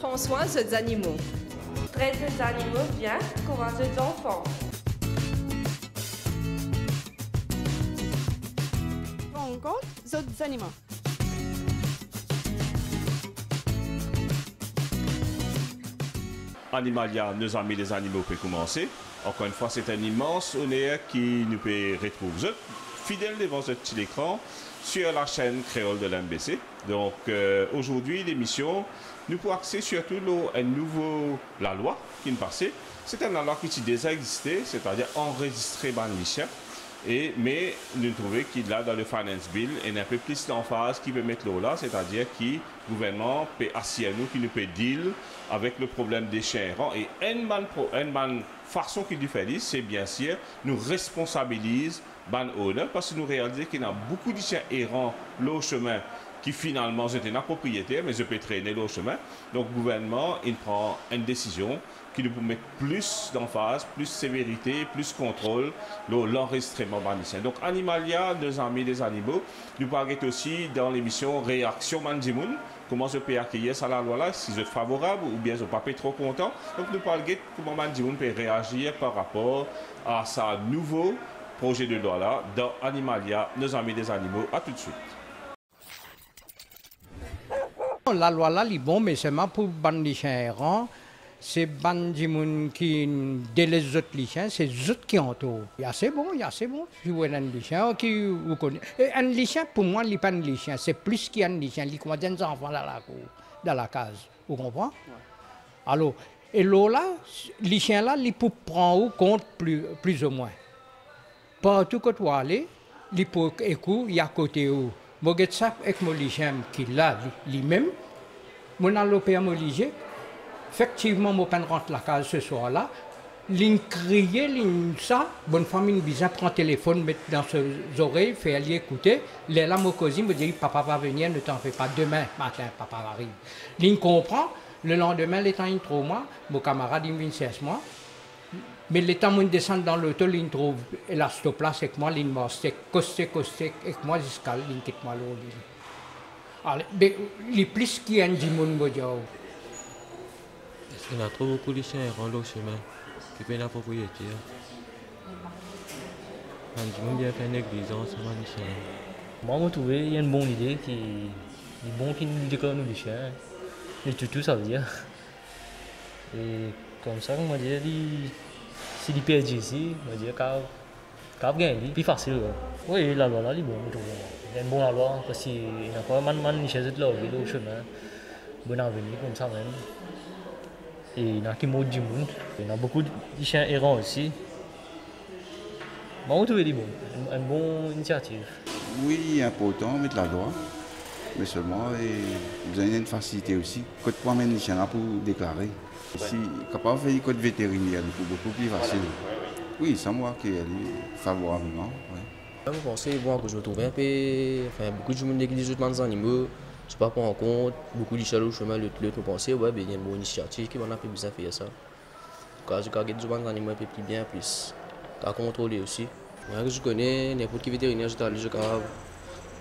prend soin des animaux. Traite des animaux bien comme des enfants. Prends en compte les animaux. Animalia, nos amis les animaux, peut commencer. Encore une fois, c'est un immense honneur qui nous peut retrouver fidèles devant ce petit écran sur la chaîne créole de l'MBC. Donc aujourd'hui, l'émission nous pour axer surtout la loi qui est passée. C'est une loi qui a déjà existé, c'est-à-dire enregistrée par l'ICHA. Mais nous trouvons qu'il y a dans le Finance Bill et un peu plus d'emphase qui peut mettre l'eau là, c'est-à-dire que le gouvernement peut assurer nous, qui nous peut deal avec le problème des chiens errants. Et une bonne façon qu'il fait, c'est bien sûr nous responsabilise ban owner parce que nous réalisons qu'il y a beaucoup de chiens errants au chemin qui finalement étaient un propriétaire, mais je peux traîner au chemin. Donc le gouvernement il prend une décision qui nous permet plus d'emphase, plus sévérité, plus contrôle, l'enregistrement bandicien. Donc Animalia, nos amis des animaux, nous parlons aussi dans l'émission Réaction Mandimoun, comment je peux accueillir ça la loi là, si je suis favorable ou bien je ne suis pas trop content. Donc nous parlons comment Mandimoun peut réagir par rapport à sa nouveau projet de loi là dans Animalia, nos amis des animaux. À tout de suite. La loi là, est bon, mais c'est pour les chiens errants. C'est les qui dès les autres lichiens, c'est les autres qui entourent. Il y a c'est bon. Je vois un lichien qui vous connaît. Un lichien, pour moi, il n'est pas un lichien. C'est plus qu'un lichien. Il y a des enfants dans la cour, dans la case. Vous comprenez? Ouais. Alors, et là, les chiens là, ils peuvent prendre compte plus ou moins. Partout que tu vas aller, ils peuvent écouter, il y a côté où. Je vais ça avec mon lichien qui là, lui-même. Je vais aller mon lichien. Effectivement, je rentre la case ce soir-là. Ligne crier, ligne ça. Bonne famille, bizarre, prend le téléphone, met dans ses oreilles, fait aller écouter. Là, mon cousin me dit papa va venir, ne t'en fais pas. Demain matin, papa arrive. Ligne comprend. Le lendemain, les temps il trouve moi. Mon camarade, il vient 16 mois. Mais les temps où il descend dans l'auto, il trouve. Et là, stop là, c'est que moi, ligne mort. C'est costé, avec moi, jusqu'à ligne quitte moi l'eau. Mais les plus qui ont dit mon Dieu. Il y a trop beaucoup de chiens errants au chemin qui payent la propriété. On bien fait négligence, les chiens. Moi, je trouve qu'il y a une bonne idée qui est bon qui nous décore nous les chiens. Et tout ça veut dire. Et comme ça, on va dire, si les perdent ici, on va dire qu'à gagner, plus facile. Oui, la loi là, elle est bonne, je trouve. Il y a une bonne loi parce qu'il y a pas mal de chiens au chemin. Bon avenir, comme ça même. Et il y a qui mot du monde. Il y a beaucoup de chiens errants aussi. Moi, je trouve une bonne initiative. Oui, il est important de mettre la loi, mais seulement vous avez une facilité aussi. Quand tu amènes les chiens pour déclarer, si capable de faire des codes vétérinaires, c'est beaucoup plus facile. Oui, c'est moi qui est favorablement. Ouais. Je pense que je trouve un peu. Enfin, beaucoup de gens négligent les animaux. Je ne pas prendre en compte, beaucoup de chaleurs au chemin, le nous penser, ouais, il y a une bonne initiative qui m'a bien faire ça. Quand je regarde des animaux un peu plus bien, plus à contrôler aussi. Moi, je connais n'importe qui vétérinaire, je suis grave,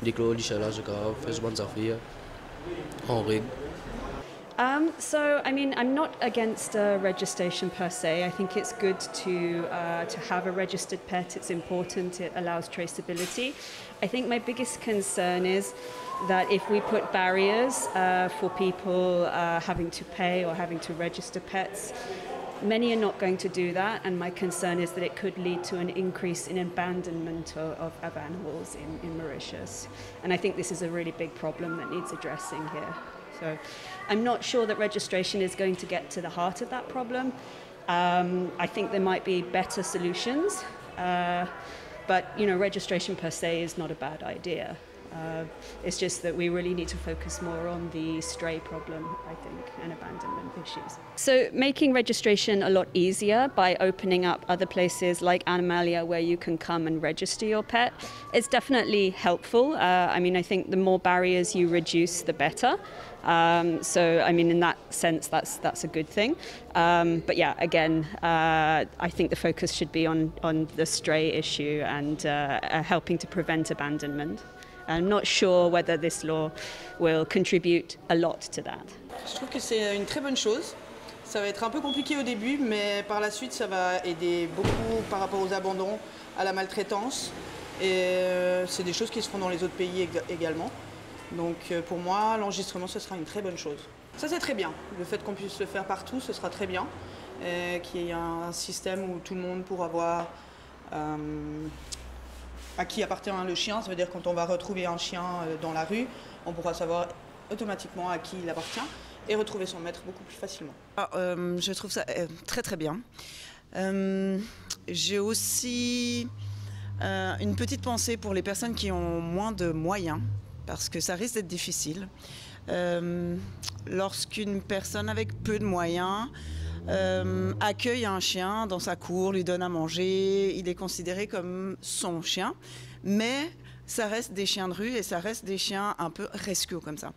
déclare les chaleurs, je grave, faire des bonnes affaires, en règle. So, I mean, I'm not against registration per se. I think it's good to have a registered pet. It's important. It allows traceability. I think my biggest concern is that if we put barriers for people having to pay or having to register pets, many are not going to do that, and my concern is that it could lead to an increase in abandonment of animals in Mauritius. And I think this is a really big problem that needs addressing here. So I'm not sure that registration is going to get to the heart of that problem. I think there might be better solutions, but registration per se is not a bad idea. It's just that we really need to focus more on the stray problem, I think, and abandonment issues. So making registration a lot easier by opening up other places like Animalia where you can come and register your pet is definitely helpful. I mean, I think the more barriers you reduce, the better. So, I mean, in that sense, that's a good thing. But yeah, again, I think the focus should be on the stray issue and helping to prevent abandonment. I'm not sure whether this law will contribute a lot to that. Je trouve que c'est une très bonne chose. Ça va être un peu compliqué au début, mais par la suite, ça va aider beaucoup par rapport aux abandons, à la maltraitance. Et c'est des choses qui se font dans les autres pays également. Donc pour moi, l'enregistrement, ce sera une très bonne chose. Ça, c'est très bien. Le fait qu'on puisse le faire partout, ce sera très bien. Qu'il y ait un système où tout le monde pourra voir à qui appartient le chien. Ça veut dire quand on va retrouver un chien dans la rue, on pourra savoir automatiquement à qui il appartient et retrouver son maître beaucoup plus facilement. Je trouve ça très très bien. J'ai aussi une petite pensée pour les personnes qui ont moins de moyens, parce que ça risque d'être difficile. Lorsqu'une personne avec peu de moyens accueille un chien dans sa cour, lui donne à manger, il est considéré comme son chien, mais ça reste des chiens de rue et ça reste des chiens un peu rescue comme ça.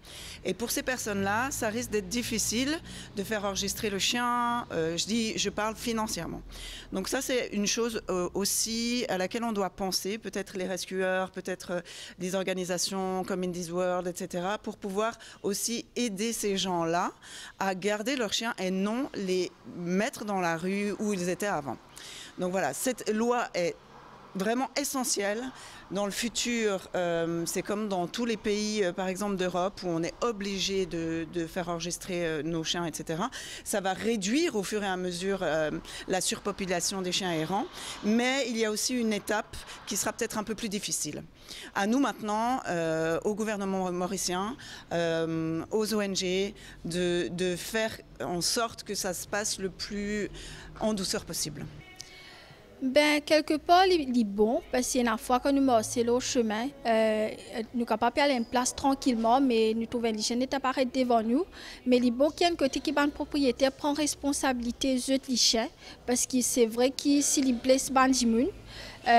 Et pour ces personnes-là, ça risque d'être difficile de faire enregistrer le chien, je parle financièrement. Donc ça, c'est une chose aussi à laquelle on doit penser, peut-être les rescueurs, peut-être des organisations comme Indies World, etc., pour pouvoir aussi aider ces gens-là à garder leurs chiens et non les mettre dans la rue où ils étaient avant. Donc voilà, cette loi est vraiment essentiel. Dans le futur, c'est comme dans tous les pays, par exemple d'Europe, où on est obligé de faire enregistrer nos chiens, etc. Ça va réduire au fur et à mesure la surpopulation des chiens errants, mais il y a aussi une étape qui sera peut-être un peu plus difficile. À nous maintenant, au gouvernement mauricien, aux ONG, de faire en sorte que ça se passe le plus en douceur possible. Ben, quelque part, il est bon, parce qu'il y a une fois que nous marchons au chemin, nous sommes capables d'aller en place tranquillement, mais nous trouvons que les chiens n'étaient pas devant nous. Mais il est bon qu'il y ait un côté qui est propriétaire prend responsabilité de les chiens, parce que c'est vrai que s'il blesse Bandimoun, il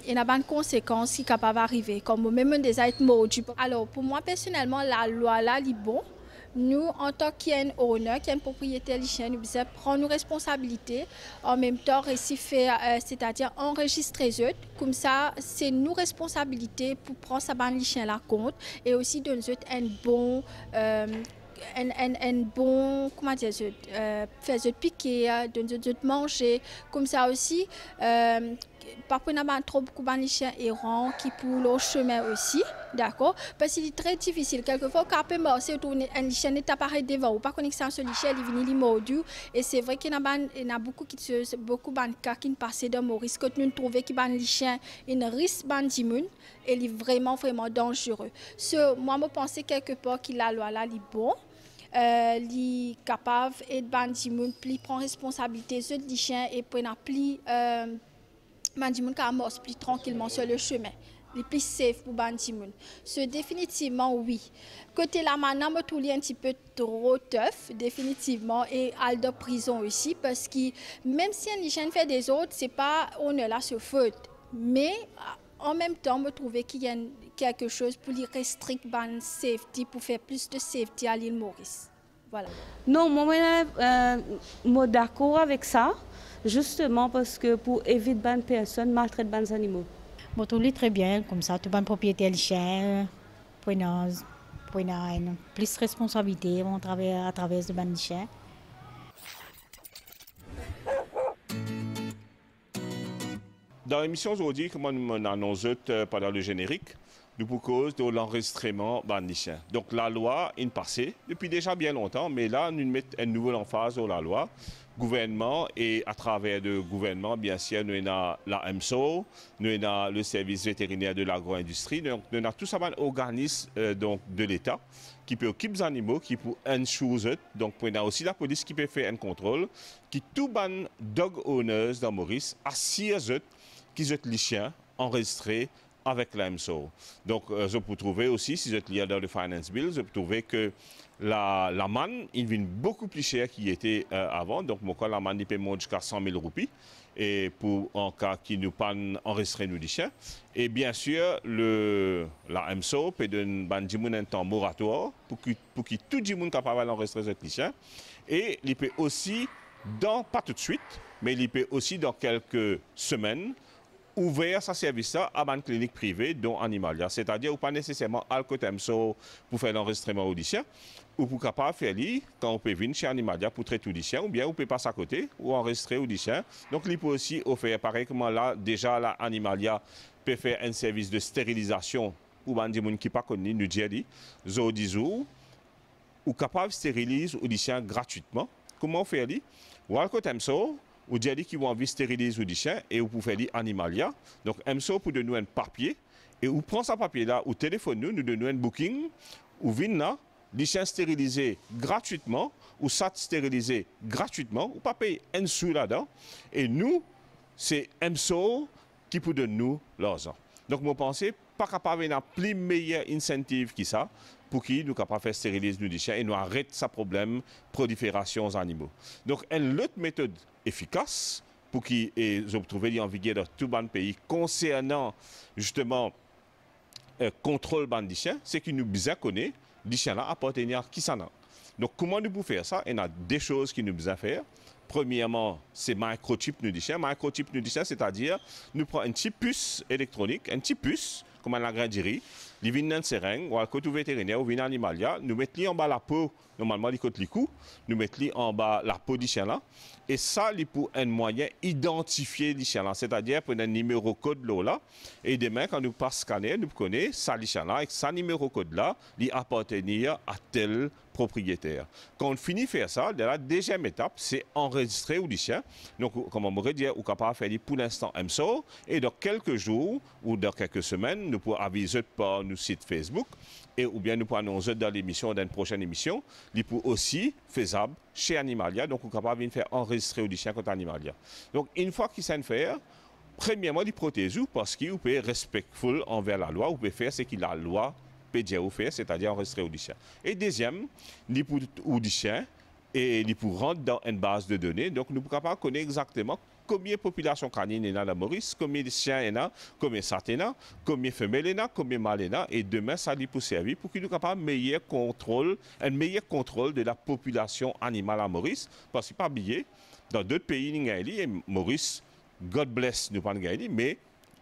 y a des conséquences qui sont capables d'arriver, comme même des êtres mordus. Alors, pour moi, personnellement, la loi là, est bon. Nous, en tant qu'honneur, qu'un propriétaire du chien, nous devons prendre nos responsabilités, en même temps, c'est-à-dire enregistrer eux. Comme ça, c'est nos responsabilités pour prendre sa bande de chien là compte et aussi donner un bon. Comment dire, faire piquer, donner manger, comme ça aussi. Parfois, on a trop beaucoup de chiens errants qui pour le chemin aussi, d'accord? Parce qu'il est très difficile. Quelquefois, quand on marche, un chien n'est pas devant ou pas connexion sur le chien, il vient mordu. Et c'est vrai qu'il y a beaucoup de cas qui passent dans Maurice. Quand nous trouvons que les chiens ont un risque d'immun, il est vraiment, vraiment dangereux. Moi, je pense quelque part que la loi là est bon. Li capable et bandimoun pli prend responsabilité ceux des chiens et pour n'a pli bandimoun qui amorce pli tranquillement sur le chemin les plus safe pour bandimoun. Définitivement oui. Côté la maintenant me trouve un petit peu trop tough définitivement et à de prison aussi parce que même si un chien fait des autres c'est pas on est là sur faute mais en même temps, me trouver qu'il y a quelque chose pour les restreindre la safety, pour faire plus de safety à l'île Maurice. Voilà. Non, moi, je suis d'accord avec ça, justement parce que pour éviter les personnes maltraiter les animaux. Je trouve très bien, comme ça, tout le propriétaire du chien, pour une plus de responsabilité à travers le ban du chien. Dans l'émission aujourd'hui, comme nous annonçons pendant le générique, nous proposons de l'enregistrement des chiens. Donc la loi est passée depuis déjà bien longtemps, mais là nous mettons une nouvelle emphase sur la loi. Gouvernement et à travers le gouvernement, bien sûr, nous avons la MSO, nous avons le service vétérinaire de l'agro-industrie, donc nous avons tout ça un organisme de l'État qui peut occuper les animaux, qui peut insurer, donc nous avons aussi la police qui peut faire un contrôle, qui tout ban dog owners dans Maurice assure qui sont les chiens enregistrés avec la MSO. Donc, je peux trouver aussi, si vous êtes lié dans le Finance Bill, je peux trouver que la manne, il vient beaucoup plus cher qu'il était avant. Donc, mon cas, la manne, il paie jusqu'à 100 000 roupies. Et pour un cas qui nous pas enregistré nous les chiens. Et bien sûr, la MSO peut donner un temps moratoire pour que tout le monde soit capable d'enregistrer les chiens. Et il peut aussi, pas tout de suite, mais il peut aussi dans quelques semaines, ouvert ce service-là à une clinique privée, dont Animalia. C'est-à-dire, pas nécessairement à côté pour faire l'enregistrement audition, ou pour capable faire quand on peut venir chez Animalia pour traiter audition, ou bien on peut passer à côté ou enregistrer audition. Donc, il peut aussi offrir, pareil comme là, déjà, là, Animalia peut faire un service de stérilisation pour les gens qui ne pas connus, nous dit, ou capable de stériliser audition gratuitement. Comment on fait ça? Ou à côté ou dit qui vont envie stériliser l'audition et vous pouvez faire Animalia. Donc, MSO pour donner un papier et vous prenez ce papier-là, ou téléphone nous donnons un booking, ou venez l'audition stérilisé gratuitement, ou ça stérilisé gratuitement, ou pas payer un sou là-dedans. Et nous, c'est MSO qui peut donner nous l'argent. Donc, moi, je pense pas capable d'avoir plus meilleur incentive que ça pour qu'ils nous capable de faire stériliser nos déchets et nous arrête ce problème prolifération aux animaux. Donc, une autre méthode efficace pour qu'ils trouver en vigueur dans tout le pays concernant justement contrôle des déchets, c'est que nous bien connaissons les déchets là appartenir à qui ça n'a. Donc, comment nous pouvons faire ça? Il y a des choses qui nous besoin faire. Premièrement, c'est microchip nous déchets. Microchip nous déchets, c'est-à-dire nous prenons une petite puce électronique, une petite puce, comme on l'a grandi, les vins dans seringue, ou à côté vétérinaire, ou vins animalia, nous mettons en bas la peau, normalement, les côtes les coups, nous mettons en bas la peau du chien là. Et ça, c'est pour un moyen d'identifier les chiens là, c'est-à-dire pour un numéro code là. Et demain, quand nous passons scanner, nous connaissons ça, les chiens là, avec ça numéro code là, il appartenir à tel propriétaire. Quand on finit de faire ça, la deuxième étape, c'est enregistrer ou les chiens. Donc, comme on pourrait dire, on est capable de faire pour l'instant MSO, et dans quelques jours ou dans quelques semaines, nous pouvons aviser par nos sites Facebook, et ou bien nous pouvons annoncer dans l'émission, dans une prochaine émission, il peut aussi faisable chez Animalia, donc on est capable de faire enregistrer ou chiens contre Animalia. Donc une fois qu'il s'en fait, premièrement, il protège parce qu'il peut être respectful envers la loi, ou peut faire ce que la loi peut dire ou faire, c'est-à-dire enregistrer ou chiens. Et deuxième, il peut ou chiens et il peut rentrer dans une base de données, donc nous sommes capables de connaître exactement combien de populations canines il y a dans Maurice, combien de chiens il y a, combien de chats il y a, combien de femelles il y a, combien de mâles il y a, et demain, ça lui peut servir pour qu'il nous capable un meilleur contrôle de la population animale à Maurice, parce qu'il n'est pas oublié, dans d'autres pays, il y a Maurice, God bless, nous pas gagné, mais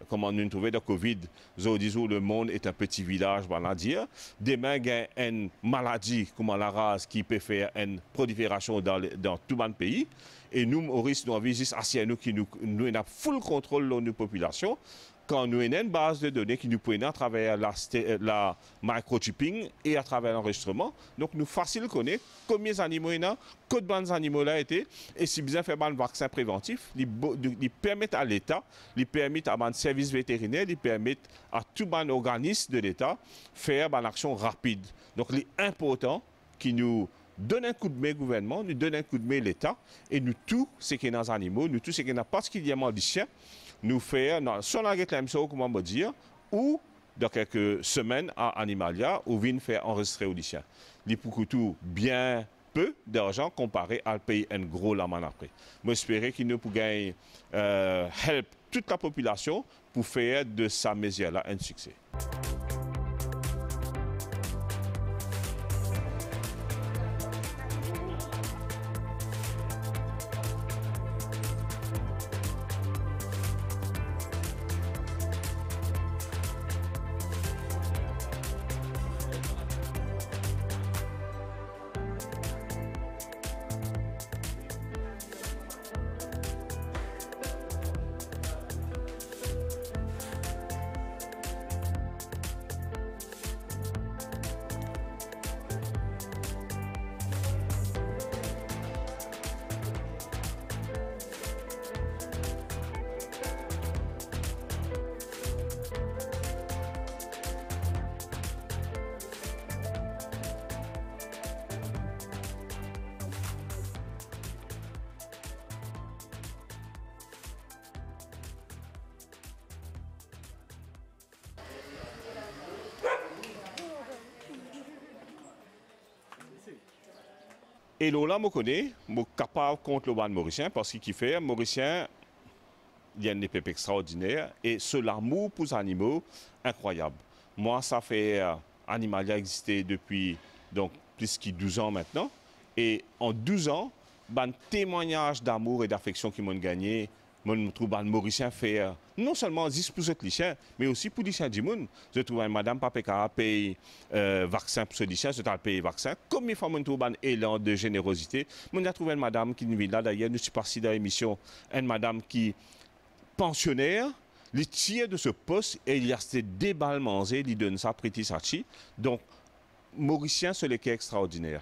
comme on nous trouvait dans Covid, disons le monde est un petit village, on va dire. Demain, il y a une maladie comme la rase qui peut faire une prolifération dans tout le pays. Et nous, Maurice, nous avons juste assez à nous qui nous avons full contrôle de nos populations. Quand nous avons une base de données qui nous prend à travers la microchipping et à travers l'enregistrement, donc nous facile connaître combien d'animaux il y a, combien d'animaux là été, et si besoin faire un vaccin préventif, il permet à l'État, il permet à un service vétérinaire, il permet à tout un organisme de l'État faire une action rapide. Donc il est important qu'il nous donne un coup de main au gouvernement, nous donne un coup de main l'État, et nous tout ce qui est dans les animaux, nous tout ce qui est particulièrement des chiens, nous faire, soit la réclamation, comment on va dire, ou dans quelques semaines à Animalia, ou venir faire enregistrer au chien. Il pour tout bien peu d'argent comparé à payer un gros laman après. Moi, j'espère qu'il nous peut gagner help toute la population pour faire de sa mesure-là un succès. Et là, je connais, je suis capable contre le ban mauricien parce qu'il fait, mauricien, il y a une épée extraordinaire et ce l'amour pour les animaux, incroyable. Moi, ça fait Animalia exister depuis donc, plus de 12 ans maintenant. Et en 12 ans, un témoignage d'amour et d'affection qu'ils m'ont gagné Mon trouve les Mauriciens faire non seulement 10 pour les chiens, mais aussi pour les chiens du monde. Je trouve madame Papeka paye vaccin pour les chiens, je trouve paye vaccin. Combien de fois je trouve un élan de générosité. Je trouve une madame qui vit là, d'ailleurs, nous sommes passés dans l'émission, une madame qui pensionnaire, les tire de ce poste et il a ces déballements, il donne ça Priti Sachi. Donc, Mauricien, c'est le cas extraordinaire.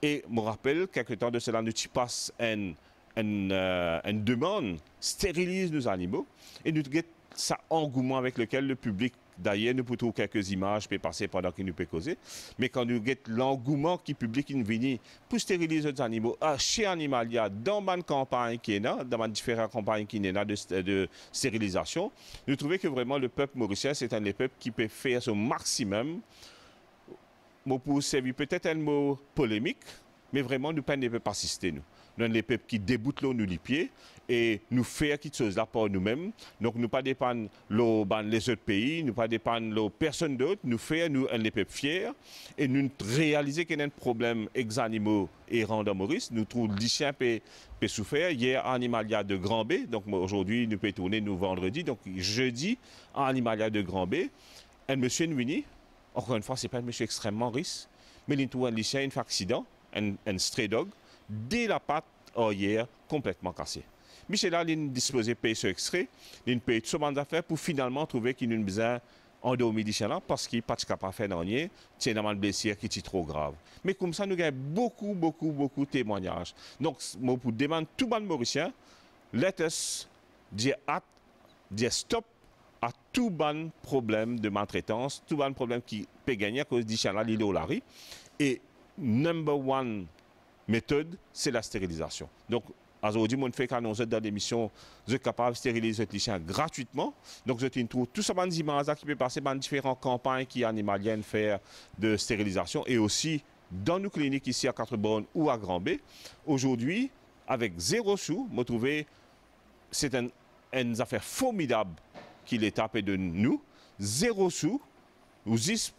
Et je me rappelle, quelque temps de cela, nous passons une demande, stérilise nos animaux, et nous avons ça engouement avec lequel le public, d'ailleurs, nous pouvons trouver quelques images peut passer pendant qu'il nous peut causer, mais quand nous avons l'engouement qui public qui vient pour stériliser les animaux, chez Animalia, dans une campagne qui est là, dans différentes campagnes qui est là de stérilisation, nous trouvons que vraiment le peuple mauricien, c'est un des peuples qui peut faire son maximum. Pour servir peut-être un mot polémique, mais vraiment nous ne pouvons pas assister nous. Nous sommes les peuples qui déboutent l'eau nous les pieds et nous faire quelque chose là pour nous-mêmes. Donc nous ne pas dépendre les autres pays, nous ne pas dépendre de personne d'autre. Nous faire nous les peuples fiers et nous réaliser qu'il y a un problème ex-animaux errants dans Maurice. Nous trouvons les chiens peut souffrir. Hier Animalia de Grand B, donc aujourd'hui nous pouvons tourner nous vendredi. Donc jeudi Animalia de Grand B, un monsieur Nwini. Encore une fois, ce n'est pas un monsieur extrêmement riche, mais il trouve un chien, un accident, un stray dog, dès la patte hier complètement cassée. Michel a disposé de payer ce extrait, il paye tout ce monde d'affaires pour finalement trouver qu'il a besoin endormi du chien là parce qu'il n'est pas capable de faire rien, c'est une blessure qui est trop grave. Mais comme ça, nous avons beaucoup de témoignages. Donc, pour demander tout le monde mauricien, let us dire stop à tout bon problème de maltraitance, tout bon problème qui peut gagner à cause du chien là, l'île au Larry. Et number one méthode, c'est la stérilisation. Donc, aujourd'hui, on fait qu'annonce dans l'émission, vous êtes capable de stériliser les chiens gratuitement. Donc, vous trouvez tout ça, des images qui peut passer dans différentes campagnes qui animaliennes faire de stérilisation et aussi dans nos cliniques ici à Quatre-Bornes ou à Grand B. Aujourd'hui, avec 0 sous, vous trouvez, c'est une affaire formidable qu'il est tapé de nous, 0 sous, ou juste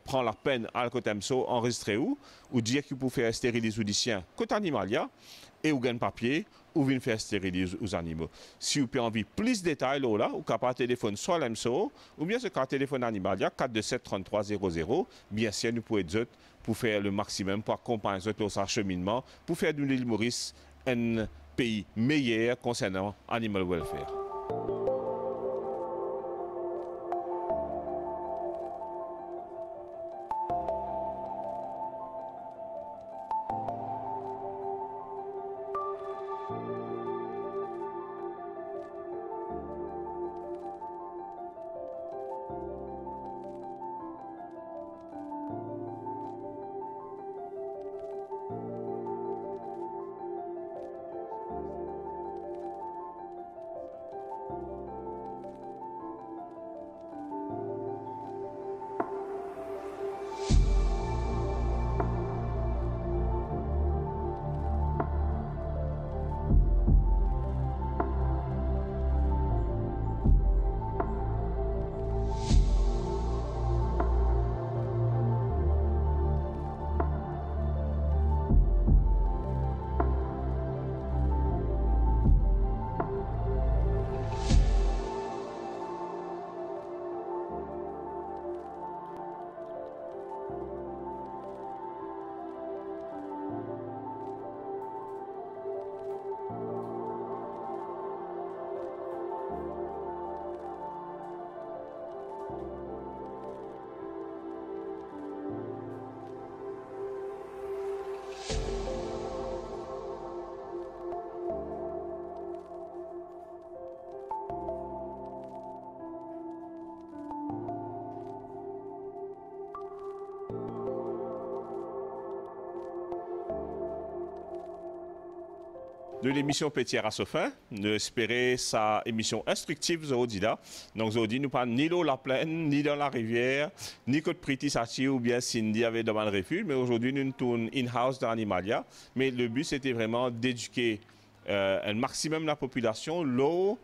prendre la peine à l'Alcotemso, enregistrer ou dire qu'il peut faire stériliser les chiens côté Animalia, et ou gagne papier, ou venir faire stériliser les animaux. Si vous avez envie de plus de détails, là, ou capable téléphone soit l'MSO, ou bien ce cas téléphone Animalia, 427 33 00, bien sûr, nous pouvons être pour faire le maximum, pour accompagner notre acheminement, pour faire de l'île Maurice un pays meilleur concernant animal welfare. De l'émission Pétière à sa fin, nous espérons sa émission instructive aujourd'hui là. Donc aujourd'hui nous pas ni l'eau la plaine, ni dans la rivière, ni côte Priti Sachi ou bien Cindy avait demandé refuge, mais aujourd'hui nous tournons in-house dans Animalia. Mais le but c'était vraiment d'éduquer un maximum la population, l'eau,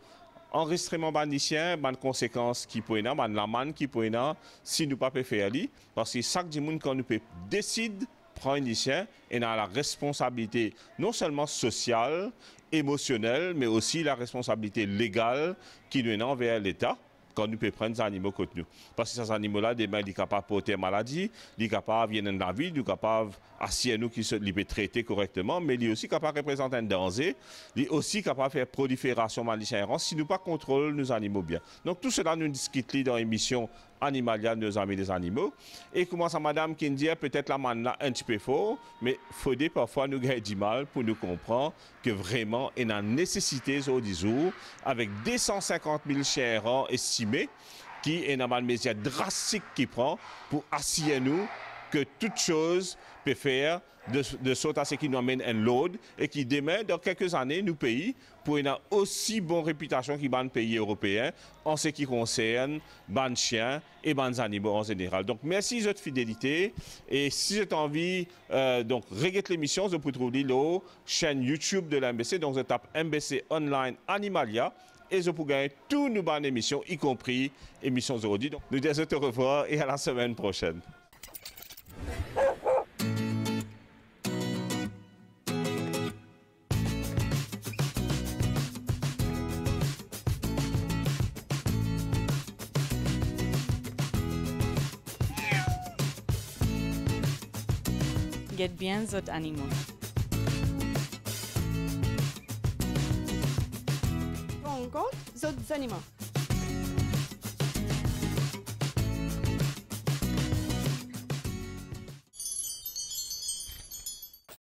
enregistrement bandicien, ban conséquences qui peut être, ban l'amende qui peut être, si nous pas faire li, parce que chaque monde quand nous peut décide prend un chien et a la responsabilité non seulement sociale émotionnelle, mais aussi la responsabilité légale qui nous est envers l'État quand nous pouvons prendre des animaux contre nous. Parce que ces animaux-là, demain, ils sont capables de porter maladie, ils sont capables de venir dans la vie, ils sont capables d'assurer nous qui sont traités correctement, mais ils sont aussi capables de représenter un danger, ils sont aussi capables de faire prolifération malicien errant si nous ne contrôlons pas nos animaux bien. Donc tout cela, nous discutons dans l'émission Animalia, nos amis des animaux. Et comment ça, madame, qui dit peut-être la manne là un petit peu fort, mais il faut parfois nous gagner du mal pour nous comprendre que vraiment, il y a une nécessité au 10 jours, avec 250 000 chiens errants estimés, qui est une mesure drastique qui prend pour assurer nous que toute chose peut faire de sorte à ce qui nous amène un load et qui demain, dans quelques années, nous pays pour une aussi bonne réputation qui ban pays européens en ce qui concerne ban chiens et ban animaux en général. Donc merci de votre fidélité et si vous avez envie donc regarder l'émission, vous pouvez trouver la chaîne YouTube de l'MBC, donc vous tapez MBC Online Animalia. Et je peux gagner toutes nos bonnes émissions, y compris émissions aujourd'hui. Donc, nous disons au revoir et à la semaine prochaine. Get bien zot animaux. Rencontre zot animaux.